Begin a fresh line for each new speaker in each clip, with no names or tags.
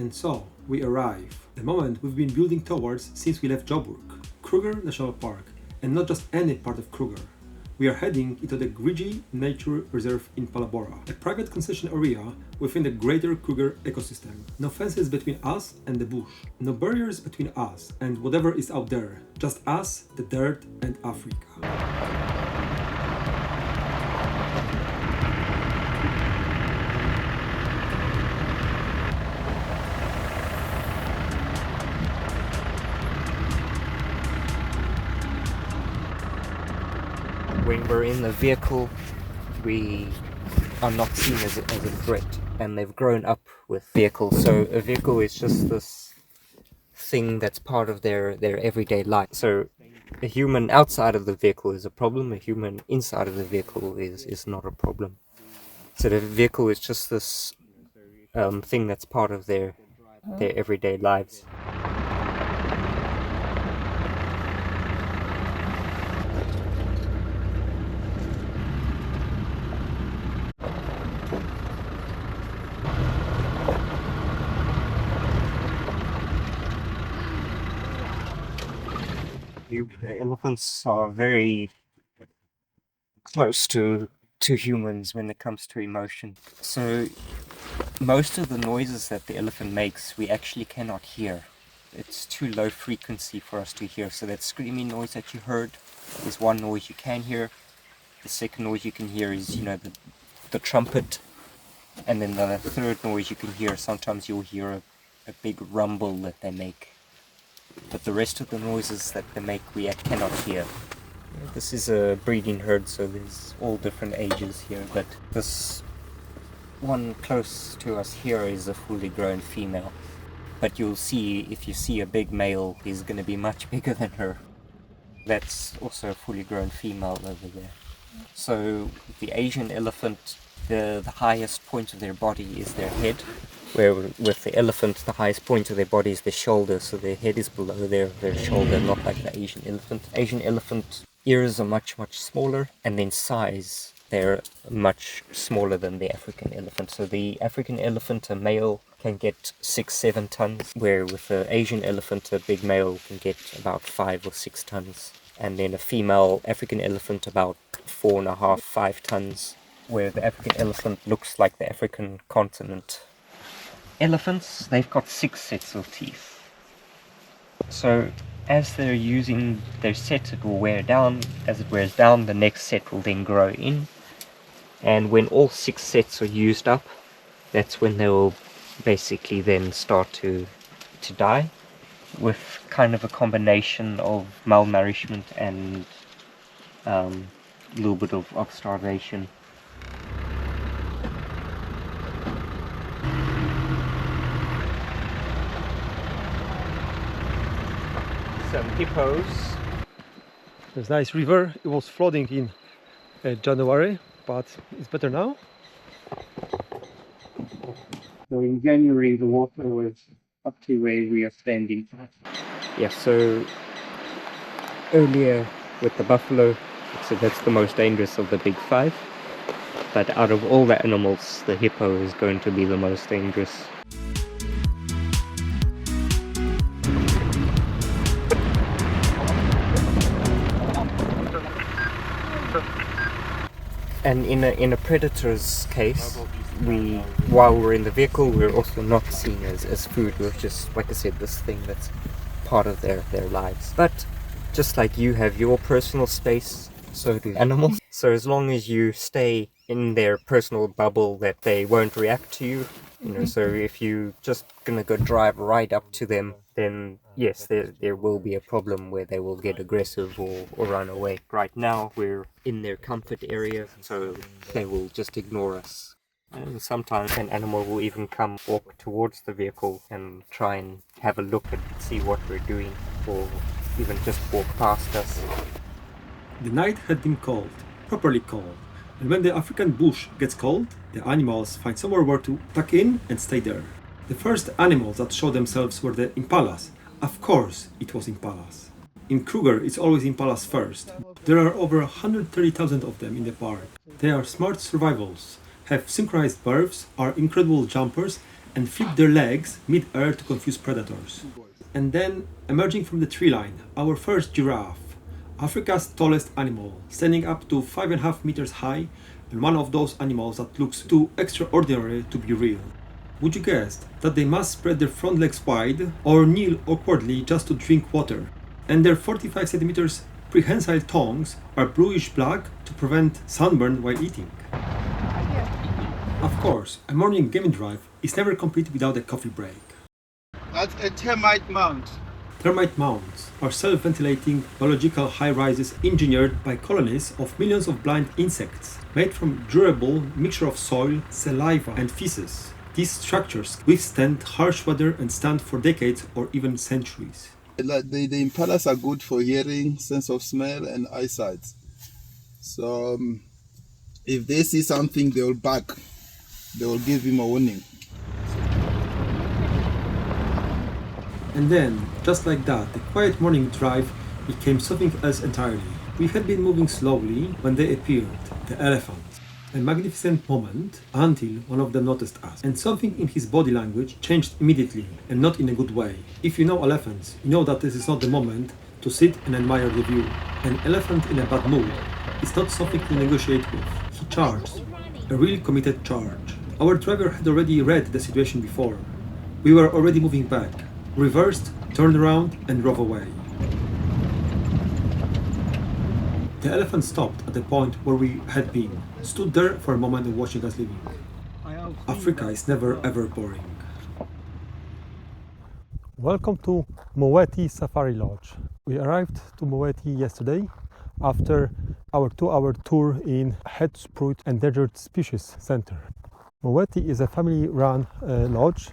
And so, we arrive. The moment we've been building towards since we left Joburg. Kruger National Park, and not just any part of Kruger. We are heading into the Grietjie Nature Reserve in Phalaborwa, a private concession area within the Greater Kruger ecosystem. No fences between us and the bush, no barriers between us and whatever is out there, just us, the dirt and Africa.
When we're in the vehicle, we are not seen as a threat, and they've grown up with vehicles. So a vehicle is just this thing that's part of their everyday life. So a human outside of the vehicle is a problem, a human inside of the vehicle is not a problem. So the vehicle is just this thing that's part of their everyday lives. Elephants are very close to humans when it comes to emotion. So most of the noises that the elephant makes we actually cannot hear. It's too low frequency for us to hear. So that screaming noise that you heard is one noise you can hear. The second noise you can hear is, the trumpet. And then the third noise you can hear, sometimes you'll hear a big rumble that they make. But the rest of the noises that they make we cannot hear. This is a breeding herd, so there's all different ages here, but this one close to us here is a fully grown female. But you'll see, if you see a big male, he's going to be much bigger than her. That's also a fully grown female over there. So the Asian elephant, the highest point of their body is their head, where with the elephant the highest point of their body is their shoulder, so their head is below their shoulder, not like the Asian elephant. Asian elephant ears are much smaller, and then size they're much smaller than the African elephant. So the African elephant, a male, can get 6-7 tons, where with the Asian elephant a big male can get about 5 or 6 tons, and then a female African elephant about 4.5-5 tons, where the African elephant looks like the African continent. Elephants, they've got 6 sets of teeth. So as they're using their set, it will wear down. As it wears down, the next set will then grow in. And when all 6 sets are used up, that's when they will basically then start to die, with kind of a combination of malnourishment and a little bit of starvation. Some hippos.
There's a nice river. It was flooding in January, but it's better now.
So in January the water was up to where we are standing. Yeah, so earlier with the buffalo, so that's the most dangerous of the big 5. But out of all the animals, the hippo is going to be the most dangerous. And in a predator's case, while we're in the vehicle, we're also not seen as food. We're just, like I said, this thing that's part of their lives. But just like you have your personal space, so do animals. So as long as you stay in their personal bubble, that they won't react to you. So if you just gonna go drive right up to them, then yes, there will be a problem where they will get aggressive or run away. Right now we're in their comfort area, so they will just ignore us. And sometimes an animal will even come walk towards the vehicle and try and have a look and see what we're doing, or even just walk past us.
The night had been cold, properly cold. And when the African bush gets cold, the animals find somewhere where to tuck in and stay there. The first animals that showed themselves were the impalas. Of course, it was impalas. In Kruger, it's always impalas first. There are over 130,000 of them in the park. They are smart survivals, have synchronized births, are incredible jumpers, and flip their legs mid-air to confuse predators. And then, emerging from the tree line, our first giraffe, Africa's tallest animal, standing up to 5.5 meters high, and one of those animals that looks too extraordinary to be real. Would you guess that they must spread their front legs wide or kneel awkwardly just to drink water? And their 45 centimeters prehensile tongues are bluish black to prevent sunburn while eating. Of course, a morning game drive is never complete without a coffee break.
That's a termite mound.
Termite mounds are self-ventilating biological high-rises engineered by colonies of millions of blind insects, made from durable mixture of soil, saliva and feces. These structures withstand harsh weather and stand for decades or even centuries.
The impalas are good for hearing, sense of smell and eyesight. So if they see something, they will bark. They will give him a warning.
And then, just like that, the quiet morning drive became something else entirely. We had been moving slowly when they appeared, the elephants. A magnificent moment until one of them noticed us, and something in his body language changed immediately, and not in a good way. If you know elephants, you know that this is not the moment to sit and admire the view. An elephant in a bad mood is not something to negotiate with. He charged, a really committed charge. Our driver had already read the situation before. We were already moving back, reversed, turned around and drove away. The elephant stopped at the point where we had been, stood there for a moment and watching us leaving. Africa is never ever boring. Welcome to Muweti Safari Lodge. We arrived to Muweti yesterday after our 2-hour tour in Hoedspruit Endangered Species Center. Muweti is a family-run lodge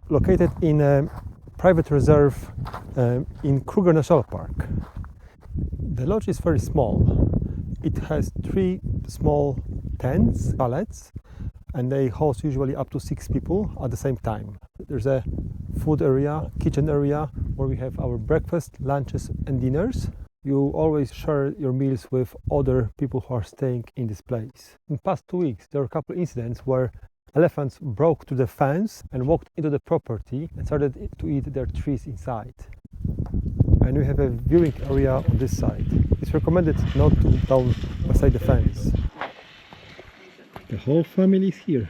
located in a private reserve in Kruger National Park. The lodge is very small. It has 3 small tents, chalets, and they host usually up to 6 people at the same time. There's a food area, kitchen area, where we have our breakfast, lunches and dinners. You always share your meals with other people who are staying in this place. In the past 2 weeks, there were a couple of incidents where elephants broke through the fence and walked into the property and started to eat their trees inside. And we have a viewing area on this side. It's recommended not to down beside the fence. The whole family is here.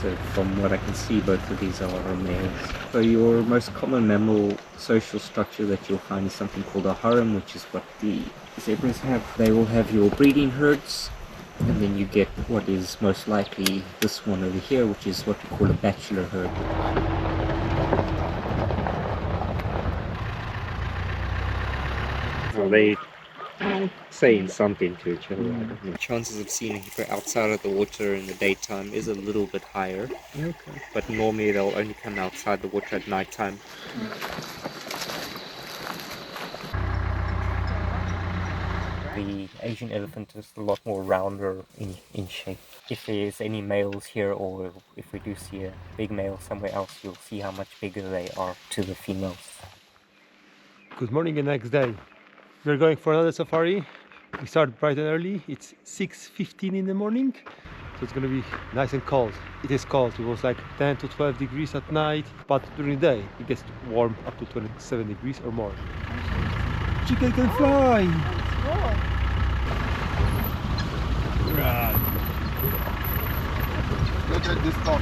So from what I can see, both of these are males. So your most common mammal social structure that you'll find is something called a harem, which is what the zebras have. They will have your breeding herds, and then you get what is most likely this one over here, which is what we call a bachelor herd. Well, they saying something to each other. I don't know. Chances of seeing a hippo outside of the water in the daytime is a little bit higher.
Okay.
But normally they'll only come outside the water at nighttime. The Asian elephant is a lot more rounder in shape. If there's any males here, or if we do see a big male somewhere else, you'll see how much bigger they are to the females.
Good morning the next day. We're going for another safari. We start bright and early. It's 6:15 in the morning. So it's going to be nice and cold. It is cold. It was like 10 to 12 degrees at night. But during the day, it gets warm up to 27 degrees or more. Chicken can fly! Run!
Look at this top.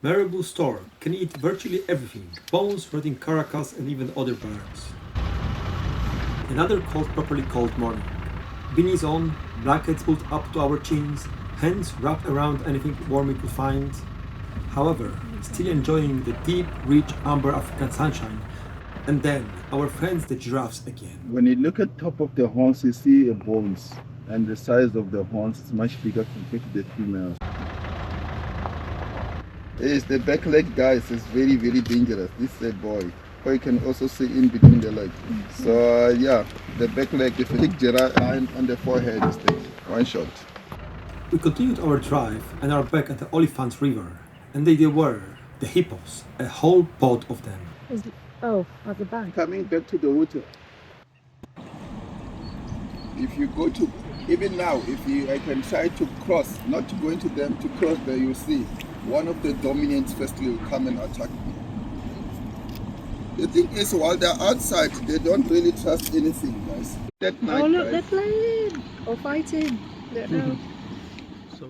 Marabou stork can eat virtually everything. Bones, rotting caracas and even other birds. Another cold, properly cold morning. Beanies on, blankets pulled up to our chins, hands wrapped around anything warm we could find. However, still enjoying the deep, rich, amber African sunshine. And then, our friends the giraffes again.
When you look at top of the horns, you see a bones, and the size of the horns is much bigger compared to the females. Yes, the back leg, guys, is very, very dangerous. This is a boy. Or you can also see in between the legs. So yeah, the back leg, if you take giraffe on the forehead, is the one shot.
We continued our drive and are back at the Olifants River. And they were the hippos, a whole pod of them.
At the bank.
Coming back to the water. If you go to Even now, I can try to cross, not to go into them, to cross there, you see one of the dominants firstly will come and attack me. The thing is, while they're outside, they don't really trust anything, guys. That night,
Oh look,
guys,
they're playing or fighting. Don't know.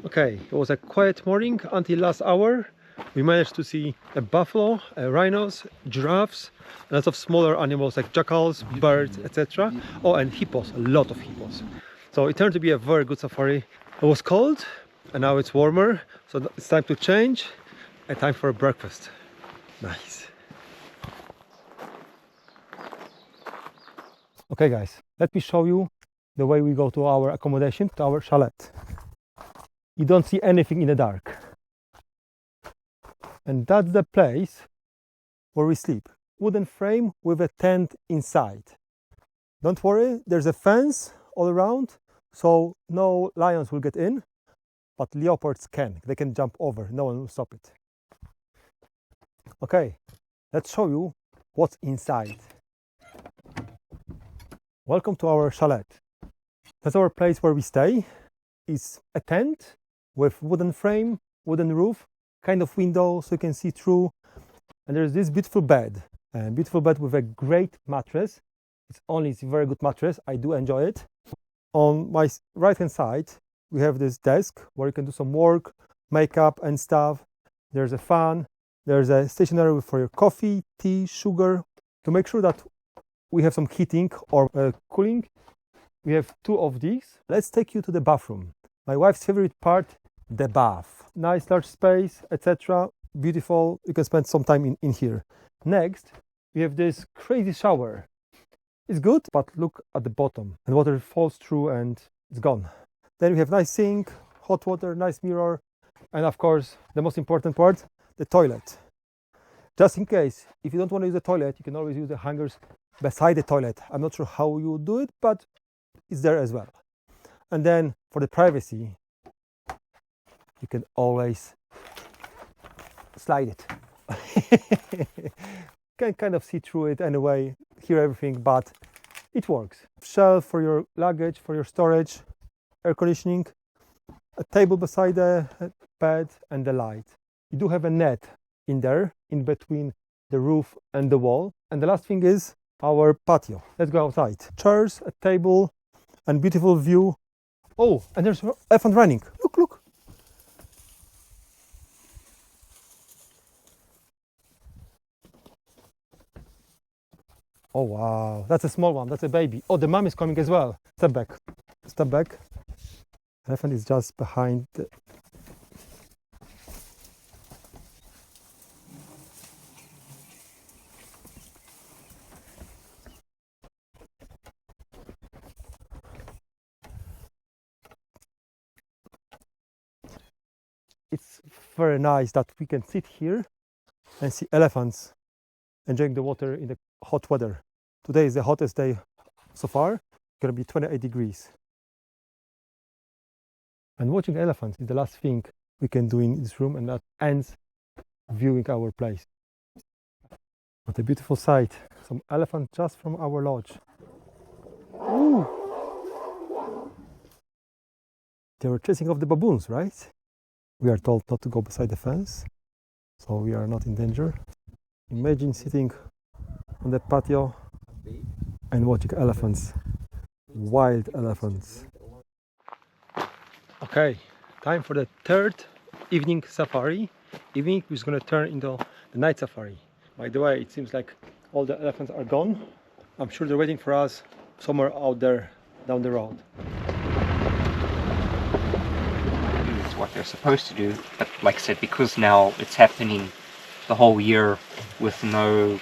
Okay, it was a quiet morning until last hour. We managed to see a buffalo, rhinos, giraffes, and lots of smaller animals like jackals, birds, etc. Oh, and hippos, a lot of hippos. So it turned to be a very good safari. It was cold and now it's warmer, so it's time to change and time for a breakfast. Nice. Okay guys, let me show you the way we go to our accommodation, to our chalet. You don't see anything in the dark. And that's the place where we sleep. Wooden frame with a tent inside. Don't worry, there's a fence all around, so no lions will get in, but leopards can. They can jump over, no one will stop it. Okay, let's show you what's inside. Welcome to our chalet. That's our place where we stay. It's a tent with wooden frame, wooden roof, kind of window so you can see through. And there's this beautiful bed with a great mattress. It's a very good mattress. I do enjoy it. On my right hand side, we have this desk where you can do some work, makeup and stuff. There's a fan. There's a stationery for your coffee, tea, sugar. To make sure that we have some heating or cooling, we have two of these. Let's take you to the bathroom. My wife's favorite part, the bath. Nice large space, etc. Beautiful. You can spend some time in here. Next, we have this crazy shower. It's good, but look at the bottom and water falls through and it's gone. Then we have nice sink, hot water, nice mirror, and of course the most important part, the toilet. Just in case, if you don't want to use the toilet, you can always use the hangers beside the toilet. I'm not sure how you do it, but it's there as well. And then for the privacy, you can always slide it. Can kind of see through it anyway, hear everything, but it works. Shelf for your luggage, for your storage, air conditioning, a table beside the bed and the light. You do have a net in there, in between the roof and the wall. And the last thing is our patio. Let's go outside. Chairs, a table, and beautiful view. Oh, and there's an elephant running. Look, look. Oh wow, that's a small one, that's a baby. Oh, the mom is coming as well. Step back, step back. Elephant is just behind the... It's very nice that we can sit here and see elephants enjoying the water in the hot weather. Today is the hottest day so far. It's gonna be 28 degrees. And watching elephants is the last thing we can do in this room, and that ends viewing our place. What a beautiful sight. Some elephants just from our lodge. Ooh. They were chasing off the baboons, right? We are told not to go beside the fence, so we are not in danger. Imagine sitting on the patio and watching elephants, wild elephants. Okay, time for the third evening safari. Evening is going to turn into the night safari. By the way, it seems like all the elephants are gone. I'm sure they're waiting for us somewhere out there down the road.
It's what they're supposed to do, but like I said, because now it's happening the whole year with no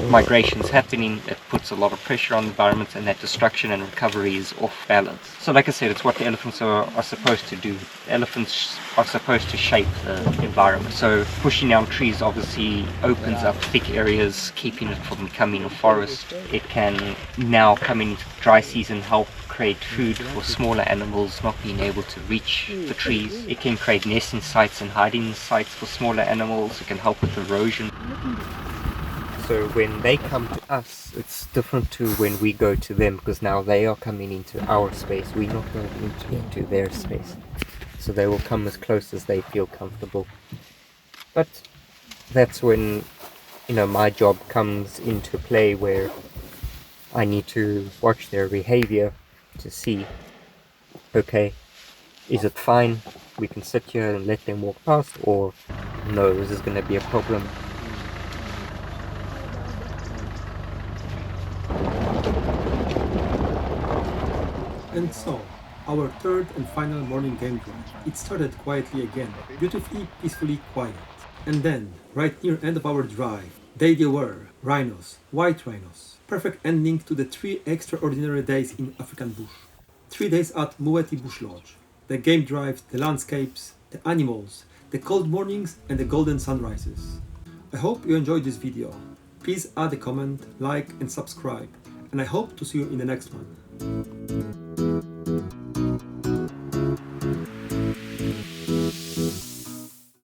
migrations happening, it puts a lot of pressure on the environment, and that destruction and recovery is off balance. So like I said, it's what the elephants are supposed to do. The elephants are supposed to shape the environment. So pushing down trees obviously opens up thick areas, keeping it from becoming a forest. It can now, coming into dry season, help create food for smaller animals not being able to reach the trees. It can create nesting sites and hiding sites for smaller animals. It can help with erosion. So when they come to us, it's different to when we go to them, because now they are coming into our space. We're not going into their space. So they will come as close as they feel comfortable. But that's when, my job comes into play, where I need to watch their behavior to see, okay, is it fine? We can sit here and let them walk past, or no, this is going to be a problem.
And so, our third and final morning game drive. It started quietly again, beautifully, peacefully quiet. And then, right near end of our drive, there they were, rhinos, white rhinos. Perfect ending to the 3 extraordinary days in African bush. 3 days at Muweti Bush Lodge. The game drive, the landscapes, the animals, the cold mornings and the golden sunrises. I hope you enjoyed this video. Please add a comment, like and subscribe. And I hope to see you in the next one.